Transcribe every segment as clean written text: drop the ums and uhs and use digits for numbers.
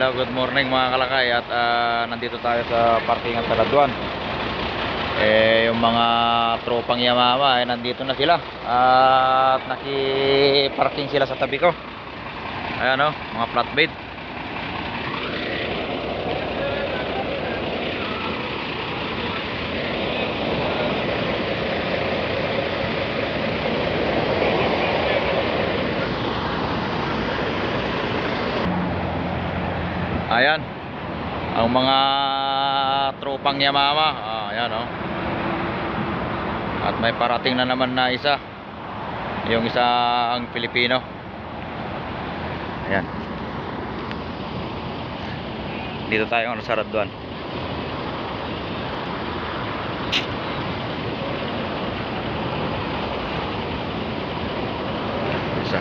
Hello, good morning mga kalakay. At nandito tayo sa parkingan sa Laduan. Yung mga tropang Yamaha nandito na sila. At nakiparking sila sa tabi ko. Ayan o, mga flatbed. Ayan ang mga tropang Yamaha. Ayan o. At may parating na naman na isa. Yung isang Pilipino. Ayan. Dito tayo sa Laduan. Isa.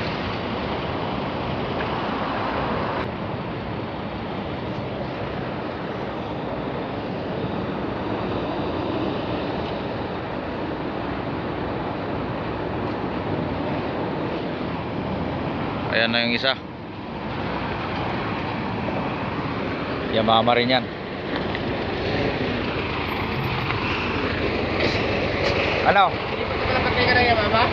Ayan na yung isa. Yamaha rin yan. Ano? Hindi pa ito napatay ka na Yamaha?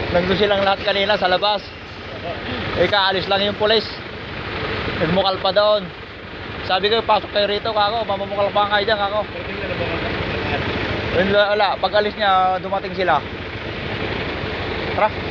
Nandun silang lahat kanina sa labas. Kaalis lang yung pulis. Nagmukal pa doon. Sabi ko, pasok kayo rito kako. Mamamukal pa kayo dyan kako. Wala, pag alis niya dumating sila. Tara.